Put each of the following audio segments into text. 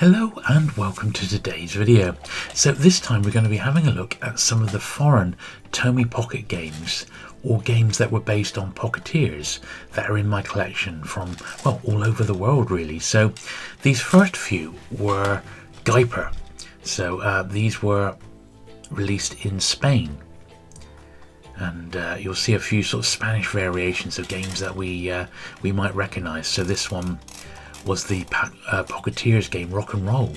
Hello and welcome to today's video. So this time we're going to be having a look at some of the foreign Tomy Pocket games, or games that were based on Pocketeers that are in my collection from, well, all over the world really. So these first few were Gyper. So these were released in Spain. And you'll see a few sort of Spanish variations of games that we might recognise. So this one was the Pocketeers game Rock and Roll.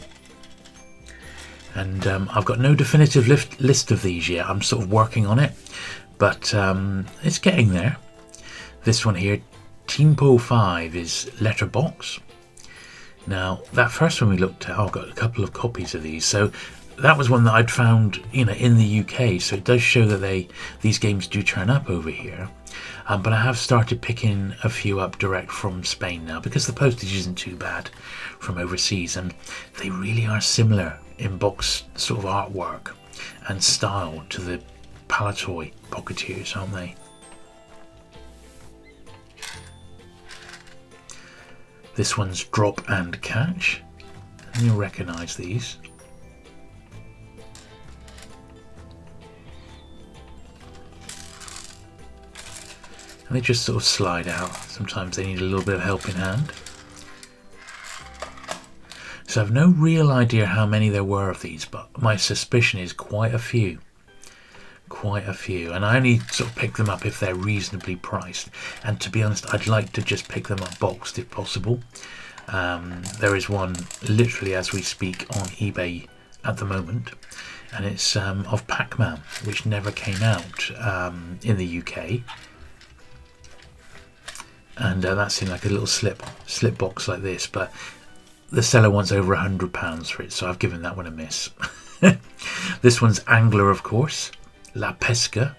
And I've got no definitive list of these yet. I'm sort of working on it, but it's getting there. This one here, Tempo 5, is Letterbox. Now, that first one we looked at, I've got a couple of copies of these. So that was one that I'd found, in the UK. So it does show that these games do turn up over here. But I have started picking a few up direct from Spain now because the postage isn't too bad from overseas, and they really are similar in box sort of artwork and style to the palitoy Pocketeers, aren't they? This one's Drop and Catch, and you'll recognise these. And they just sort of slide out. Sometimes they need a little bit of helping hand. So I've no real idea how many there were of these, but my suspicion is quite a few. Quite a few. And I only sort of pick them up if they're reasonably priced. And to be honest, I'd like to just pick them up boxed if possible. There is one literally as we speak on eBay at the moment. And it's of Pac-Man, which never came out in the UK. And that's in like a little slip box like this, but the seller wants over £100 for it, so I've given that one a miss. This one's Angler, of course, La Pesca.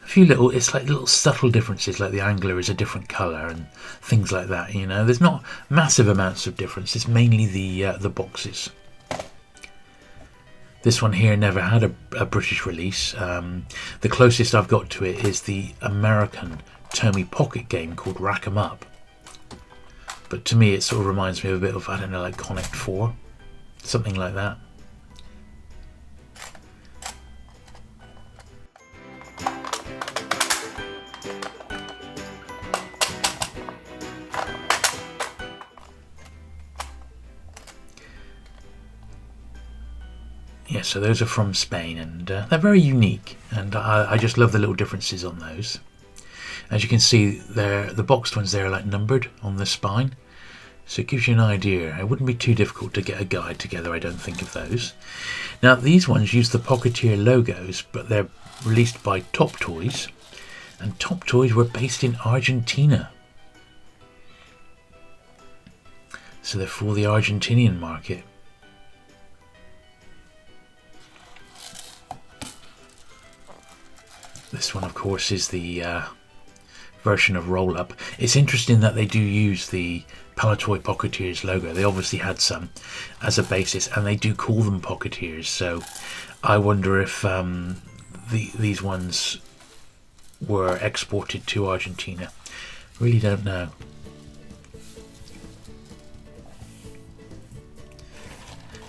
A few it's like little subtle differences, like the Angler is a different colour and things like that. There's not massive amounts of difference. It's mainly the boxes. This one here never had a British release. The closest I've got to it is the American Tomy Pocket game called Rack 'em Up. But to me it sort of reminds me of a bit of, I don't know, like Connect 4. Something like that. Yeah, so those are from Spain, and they're very unique, and I just love the little differences on those. As you can see, the boxed ones there are like numbered on the spine, so it gives you an idea. It wouldn't be too difficult to get a guide together, I don't think, of those. Now, these ones use the Pocketeer logos, but they're released by Top Toys, and Top Toys were based in Argentina. So they're for the Argentinian market. This one, of course, is the version of Roll Up. It's interesting that they do use the palitoy Pocketeers logo. They obviously had some as a basis, and they do call them Pocketeers. So I wonder if these ones were exported to Argentina. Really don't know.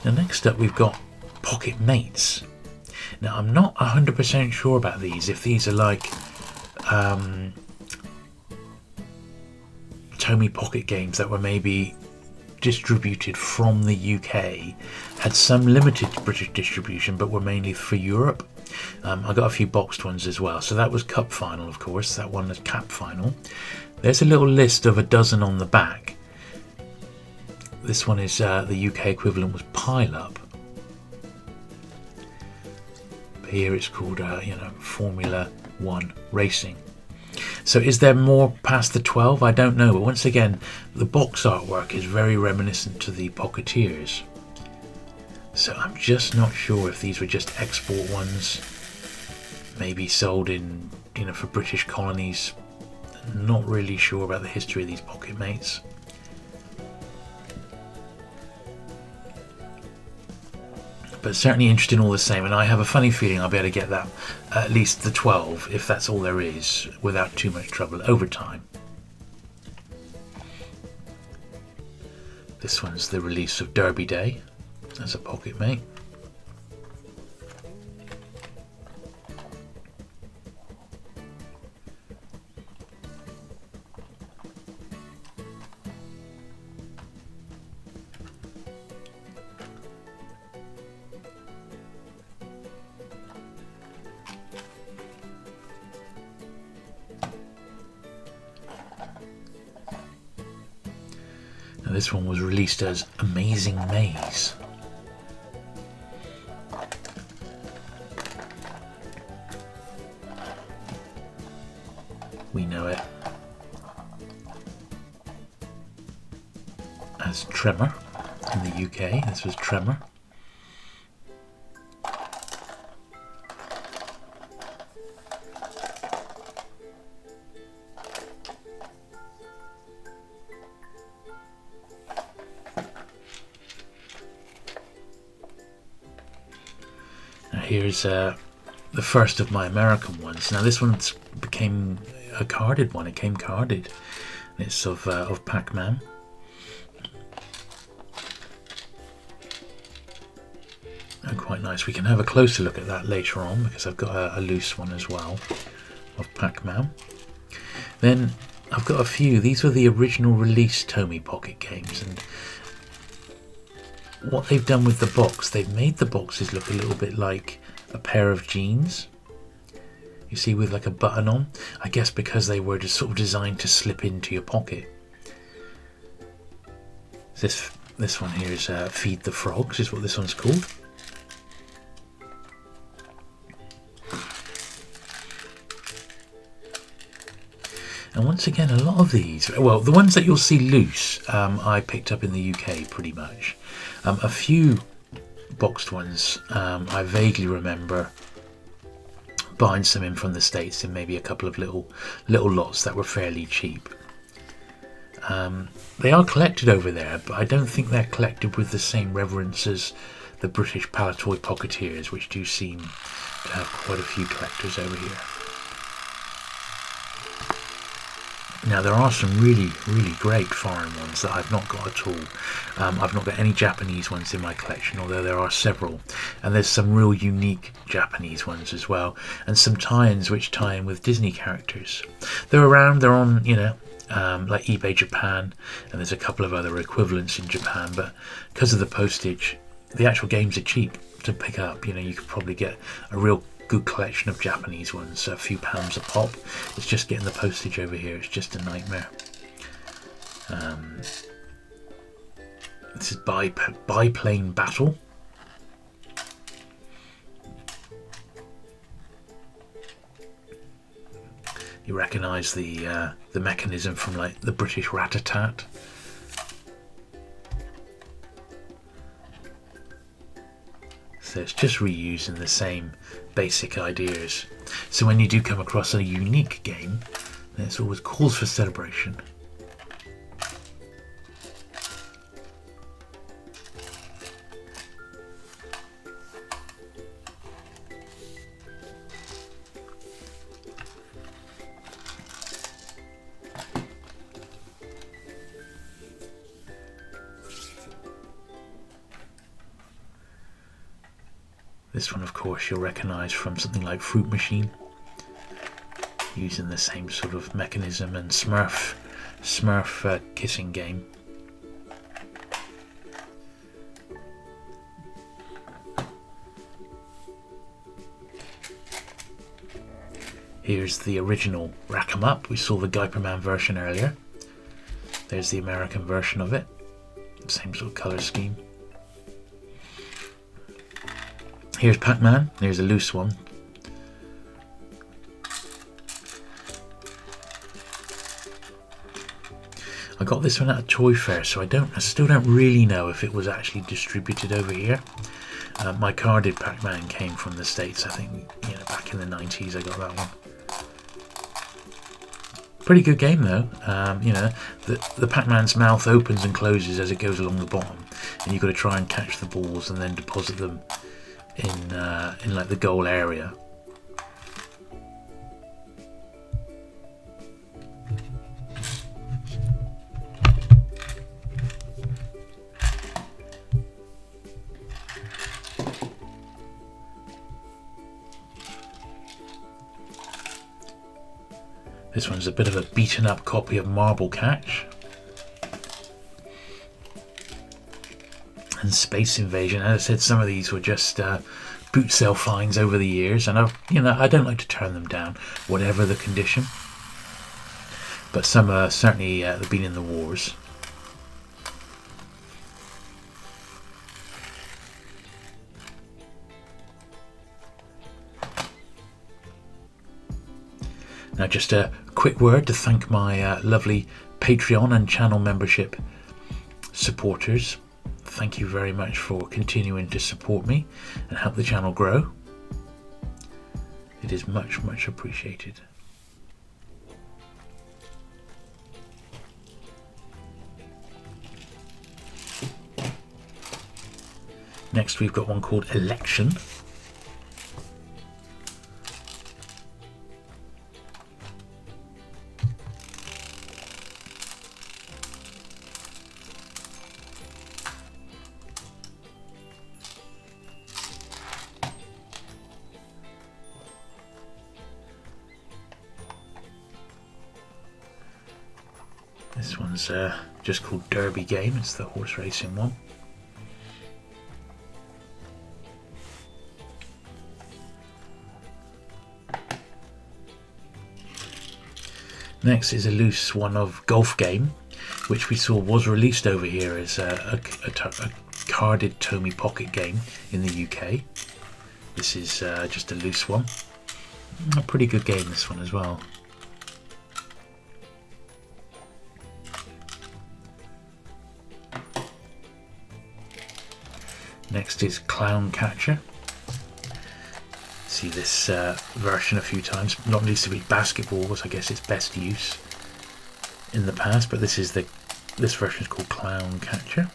Now, next up, we've got Pocketmates. Now, I'm not 100% sure about these, if these are like Tomy Pocket games that were maybe distributed from the UK, had some limited British distribution, but were mainly for Europe. I got a few boxed ones as well. So that was Cup Final, of course. That one is Cap Final. There's a little list of a dozen on the back. This one is the UK equivalent was Pile Up. Here it's called, Formula 1 Racing. So is there more past the 12? I don't know, but once again, the box artwork is very reminiscent to the Pocketeers. So I'm just not sure if these were just export ones, maybe sold in, for British colonies. Not really sure about the history of these Pocketmates. But certainly interesting all the same, and I have a funny feeling I'll be able to get that, at least the 12, if that's all there is, without too much trouble over time. This one's the release of Derby Day as a Pocketmate. Now this one was released as Amazing Maze. We know it as Tremor in the UK. This was Tremor. Here's the first of my American ones. Now this one became a carded one. It came carded. It's of Pac-Man. And quite nice. We can have a closer look at that later on because I've got a loose one as well of Pac-Man. Then I've got a few. These were the original release Tomy Pocket Games, and what they've done with the box, they've made the boxes look a little bit like a pair of jeans. You see, with like a button on. I guess because they were just sort of designed to slip into your pocket. This one here is Feed the Frogs, is what this one's called. And once again, a lot of these, well, the ones that you'll see loose, I picked up in the UK pretty much. A few boxed ones, I vaguely remember buying some in from the States in maybe a couple of little lots that were fairly cheap. They are collected over there, but I don't think they're collected with the same reverence as the British palitoy Pocketeers, which do seem to have quite a few collectors over here. Now there are some really great foreign ones that I've not got at all. I've not got any Japanese ones in my collection, although there are several. And there's some real unique Japanese ones as well. And some tie-ins which tie in with Disney characters. They're around, they're on, you know, like eBay Japan. And there's a couple of other equivalents in Japan. But because of the postage, the actual games are cheap to pick up. You know, you could probably get a real good collection of Japanese ones, a few pounds a pop. It's just getting the postage over here, it's just a nightmare. This is Biplane Battle. You recognise the mechanism from like the British Rat-a-tat. So it's just reusing the same basic ideas. So when you do come across a unique game, then it's always calls for celebration. This one, of course, you'll recognise from something like Fruit Machine, using the same sort of mechanism, and Smurf kissing game. Here's the original Rack 'em Up. We saw the Gyper Man version earlier. There's the American version of it. Same sort of colour scheme. Here's Pac-Man. There's a loose one. I got this one at a toy fair, so I still don't really know if it was actually distributed over here. My carded Pac-Man came from the States, I think, you know, back in the 90s I got that one. Pretty good game though. You know, the Pac-Man's mouth opens and closes as it goes along the bottom, and you've got to try and catch the balls and then deposit them in like the goal area. This one's a bit of a beaten up copy of Marble Catch. And Space Invasion. As I said, some of these were just boot sale finds over the years, and I don't like to turn them down, whatever the condition. But some certainly have been in the wars. Now, just a quick word to thank my lovely Patreon and channel membership supporters. Thank you very much for continuing to support me and help the channel grow. It is much, much appreciated. Next, we've got one called Election. This one's just called Derby Game. It's the horse racing one. Next is a loose one of Golf Game, which we saw was released over here as a carded Tomy Pocket Game in the UK. This is just a loose one. A pretty good game, this one as well. Next is Clown Catcher. See this version a few times. Not least to be basketball was, I guess, its best use in the past, but this version is called Clown Catcher.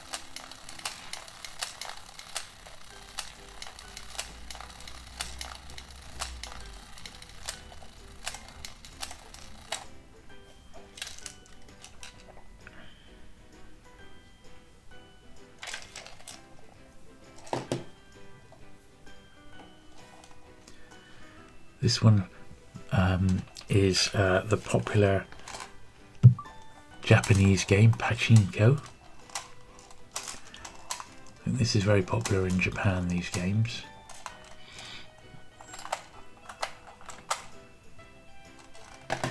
This one is the popular Japanese game Pachinko. I think this is very popular in Japan, these games. And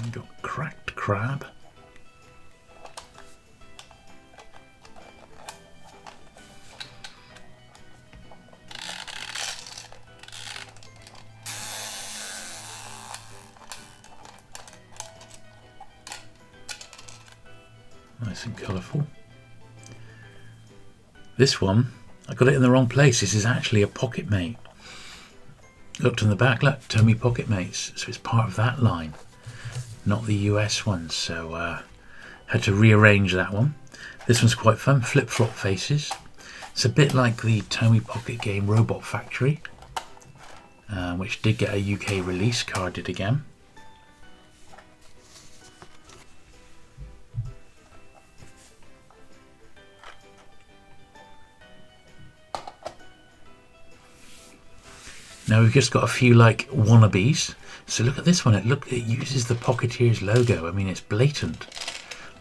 we've got Cracked Crab. Nice and colourful. This one, I got it in the wrong place. This is actually a Pocketmate. Looked on the back, look, Tomy Pocket Mates. So it's part of that line, not the US one. So had to rearrange that one. This one's quite fun. Flip-flop faces. It's a bit like the Tomy Pocket game Robot Factory, which did get a UK release, carded again. Now we've just got a few like wannabes. So look at this one. It uses the Pocketeers logo. I mean, it's blatant,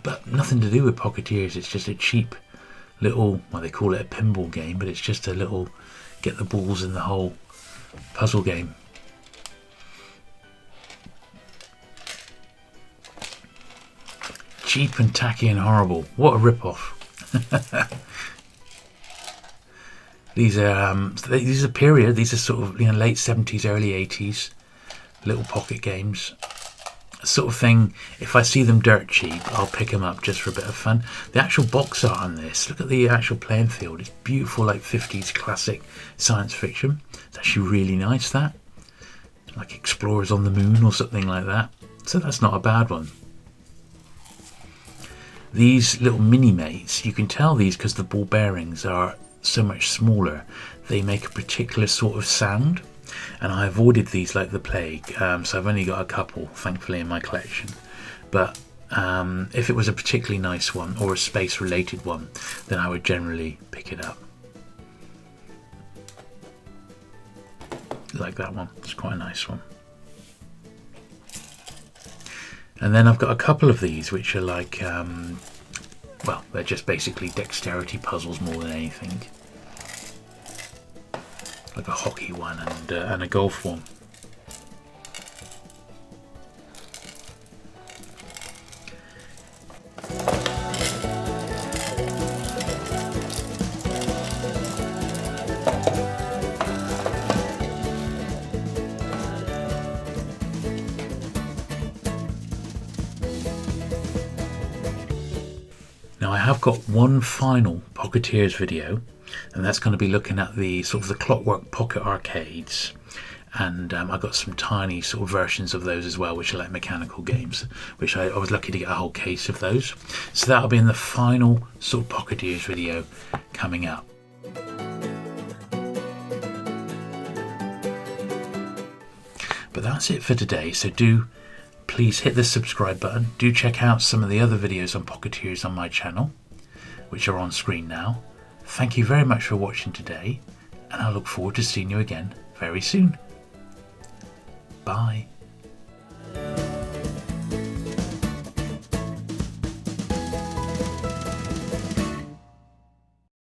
but nothing to do with Pocketeers. It's just a cheap little, well, they call it a pinball game, but it's just a little get the balls in the hole puzzle game. Cheap and tacky and horrible. What a rip-off. These are period. These are sort of late 70s, early 80s little pocket games. Sort of thing. If I see them dirt cheap, I'll pick them up just for a bit of fun. The actual box art on this. Look at the actual playing field. It's beautiful, like 50s classic science fiction. It's actually really nice. That like Explorers on the Moon or something like that. So that's not a bad one. These little mini mates, you can tell these because the ball bearings are so much smaller. They make a particular sort of sound, and I avoided these like the plague. So I've only got a couple, thankfully, in my collection. But if it was a particularly nice one or a space-related one, then I would generally pick it up. Like that one. It's quite a nice one. And then I've got a couple of these which are like, well, they're just basically dexterity puzzles more than anything. Like a hockey one and a golf one. Now I have got one final Pocketeers video, and that's going to be looking at the sort of the Clockwork Pocket arcades, and I've got some tiny sort of versions of those as well, which are like mechanical games, which I was lucky to get a whole case of those. So that'll be in the final sort of Pocketeers video coming up. But that's it for today, so please hit the subscribe button. Do check out some of the other videos on Pocketeers on my channel, which are on screen now. Thank you very much for watching today, and I look forward to seeing you again very soon. Bye.